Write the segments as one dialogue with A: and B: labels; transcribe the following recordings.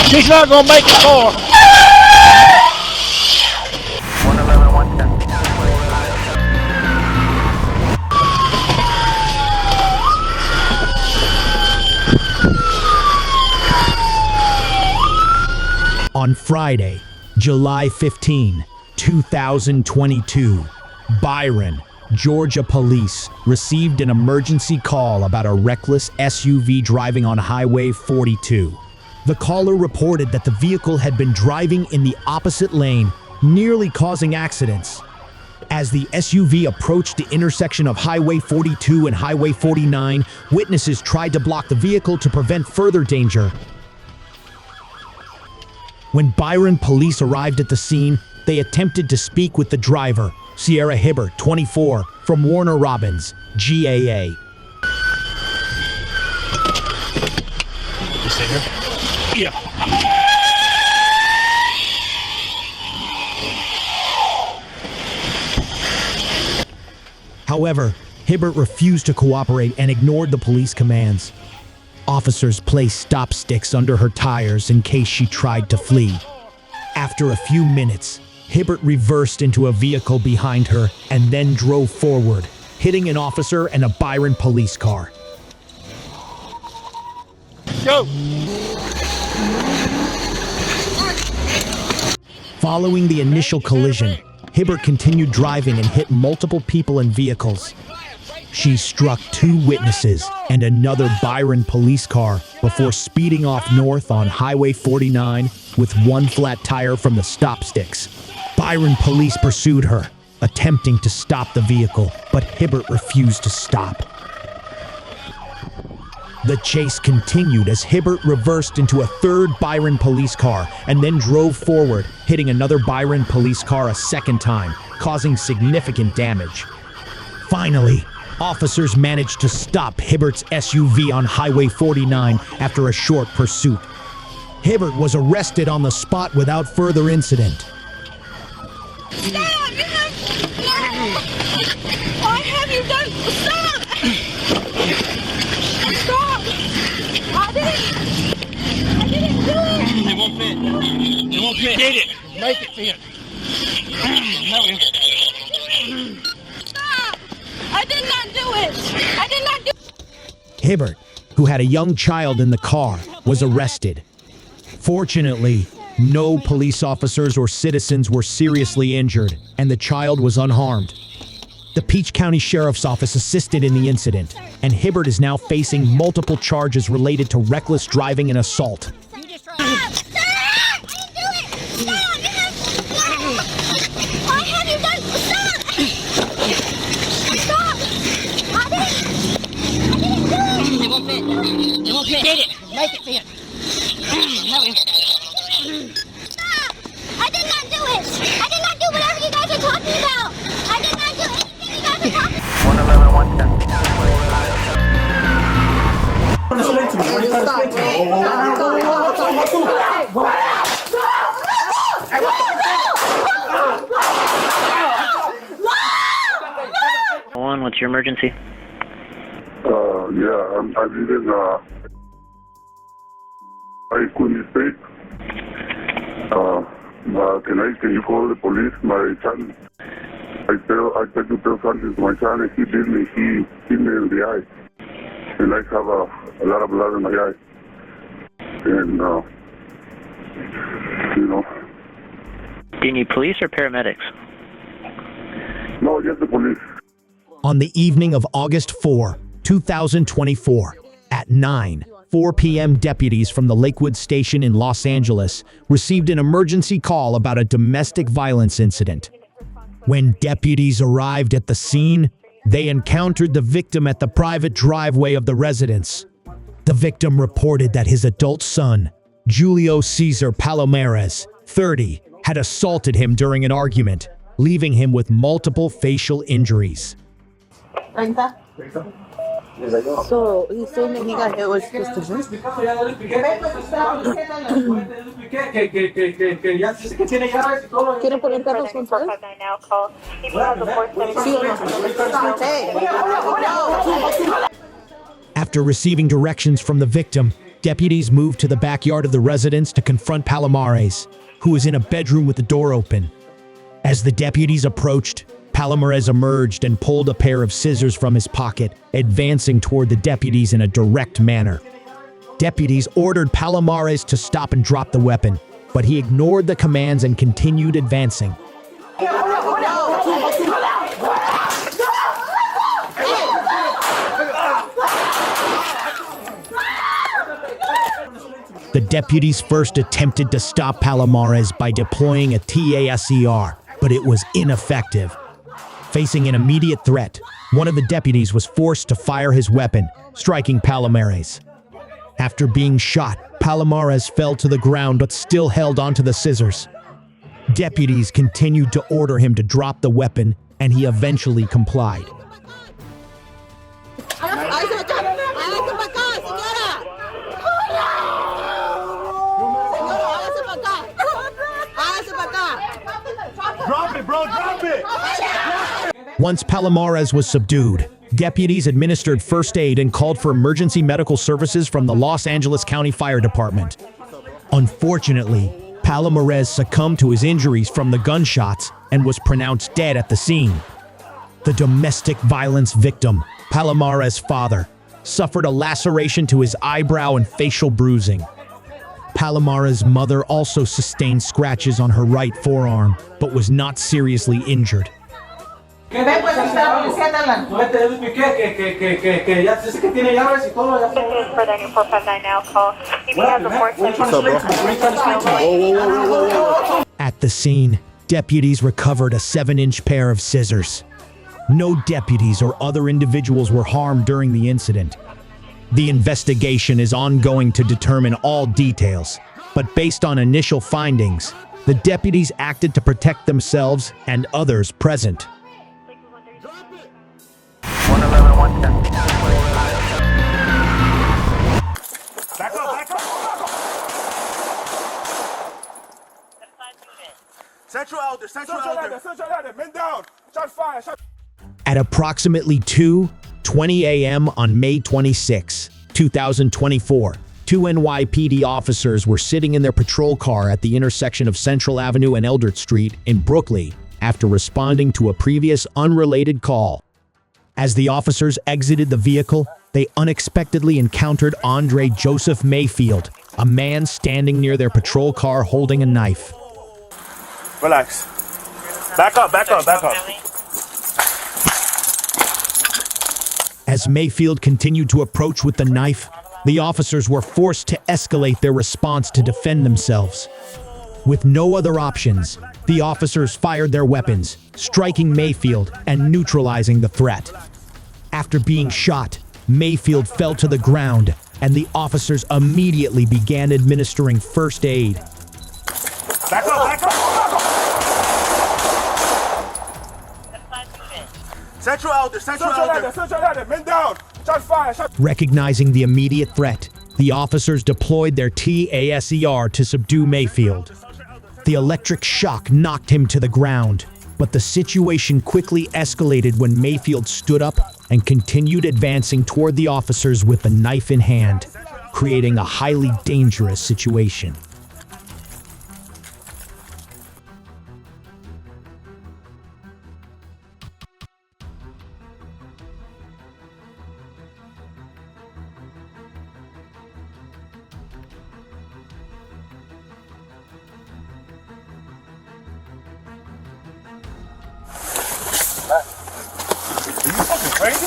A: She's not gonna make it far.
B: 111, 110.
C: On Friday, July 15, 2022, Byron, Georgia police received an emergency call about a reckless SUV driving on Highway 42. The caller reported that the vehicle had been driving in the opposite lane, nearly causing accidents. As the SUV approached the intersection of Highway 42 and Highway 49, witnesses tried to block the vehicle to prevent further danger. When Byron police arrived at the scene, they attempted to speak with the driver, Sierra Hibbert, 24, from Warner Robins, GAA.
A: You stay here? Yeah.
C: However, Hibbert refused to cooperate and ignored the police commands. Officers placed stop sticks under her tires in case she tried to flee. After a few minutes, Hibbert reversed into a vehicle behind her and then drove forward, hitting an officer and a Byron police car.
A: Go!
C: Following the initial collision, Hibbert continued driving and hit multiple people and vehicles. She struck 2 witnesses and another Byron police car before speeding off north on Highway 49 with 1 flat tire from the stop sticks. Byron police pursued her, attempting to stop the vehicle, but Hibbert refused to stop. The chase continued as Hibbert reversed into a 3rd Byron police car and then drove forward, hitting another Byron police car a 2nd time, causing significant damage. Finally, officers managed to stop Hibbert's SUV on Highway 49 after a short pursuit. Hibbert was arrested on the spot without further incident.
D: Stop! No! Why have you done? Stop! Stop! I didn't do it!
A: It won't fit. It won't fit. Get it. Make it fit.
D: Stop! I did not do it! I did not do it!
C: Hibbert, who had a young child in the car, was arrested. Fortunately, no police officers or citizens were seriously injured, and the child was unharmed. The Peach County Sheriff's Office assisted in the incident, and Hibbert is now facing multiple charges related to reckless driving and assault.
D: Stop! I didn't do it! Stop! Why have you done? Stop! Stop! I didn't do it!
A: It won't fit. It won't fit. Get it. Make it fit.
D: Stop! I did not do it! I did not do whatever you guys are talking about! I did not do anything you guys are talking about!
B: 111, 110. One, what's your emergency?
E: Yeah, I live in I couldn't speak. Can you call the police? My son, I tried to tell something to my son and he beat me. He hit me in the eye. And I have a lot of blood in my eye. And,
B: Do you need police or paramedics?
E: No, just the police.
C: On the evening of August 4, 2024, at 4 p.m., deputies from the Lakewood station in Los Angeles received an emergency call about a domestic violence incident. When deputies arrived at the scene, they encountered the victim at the private driveway of the residence. The victim reported that his adult son, Julio Cesar Palomares, 30, had assaulted him during an argument, leaving him with multiple facial injuries.
F: So he's saying that he got hit with just a drink? ¿Quieren poner carros con todo?
C: After receiving directions from the victim, Deputies moved to the backyard of the residence to confront Palomares, who was in a bedroom with the door open. As the deputies approached, Palomares emerged and pulled a pair of scissors from his pocket, advancing toward the deputies in a direct manner. Deputies ordered Palomares to stop and drop the weapon, but he ignored the commands and continued advancing. The deputies first attempted to stop Palomares by deploying a TASER, but it was ineffective. Facing an immediate threat, one of the deputies was forced to fire his weapon, striking Palomares. After being shot, Palomares fell to the ground but still held onto the scissors. Deputies continued to order him to drop the weapon, and he eventually complied.
A: Drop it, bro, drop it!
C: Once Palomares was subdued, deputies administered first aid and called for emergency medical services from the Los Angeles County Fire Department. Unfortunately, Palomares succumbed to his injuries from the gunshots and was pronounced dead at the scene. The domestic violence victim, Palomares' father, suffered a laceration to his eyebrow and facial bruising. Palomares' mother also sustained scratches on her right forearm, but was not seriously injured. At the scene, deputies recovered a 7-inch pair of scissors. No deputies or other individuals were harmed during the incident. The investigation is ongoing to determine all details, but based on initial findings, the deputies acted to protect themselves and others present.
B: 111, 110.
A: Back up! Central elder, men down! Shot fire!
C: At approximately 2:20 a.m. on May 26, 2024, two NYPD officers were sitting in their patrol car at the intersection of Central Avenue and Eldert Street in Brooklyn after responding to a previous unrelated call. As the officers exited the vehicle, they unexpectedly encountered Andre Joseph Mayfield, a man standing near their patrol car holding a knife.
A: Relax. Back up.
C: As Mayfield continued to approach with the knife, the officers were forced to escalate their response to defend themselves. With no other options, the officers fired their weapons, striking Mayfield and neutralizing the threat. After being shot, Mayfield fell to the ground, and the officers immediately began administering first aid.
A: Back up! Central elder, men down! Shot fire!
C: Recognizing the immediate threat, the officers deployed their TASER to subdue Mayfield. The electric shock knocked him to the ground, but the situation quickly escalated when Mayfield stood up and continued advancing toward the officers with the knife in hand, creating a highly dangerous situation.
A: Crazy?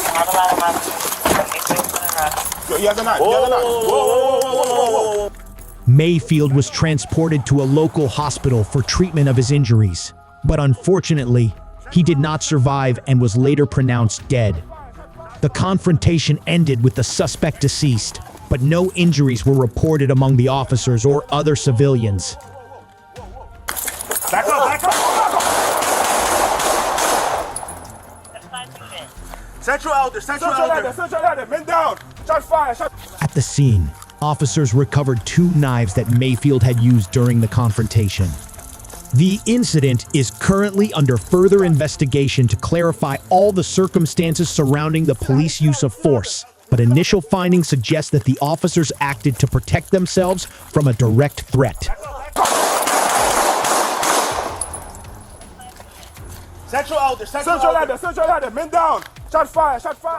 A: He has a knife. Whoa.
C: Mayfield was transported to a local hospital for treatment of his injuries, but unfortunately, he did not survive and was later pronounced dead. The confrontation ended with the suspect deceased, but no injuries were reported among the officers or other civilians.
A: Back up! Central elder, men down! Shot fire!
C: At the scene, officers recovered 2 knives that Mayfield had used during the confrontation. The incident is currently under further investigation to clarify all the circumstances surrounding the police use of force but initial findings suggest that the officers acted to protect themselves from a direct threat.
A: Central ladder, men down. Shot fire.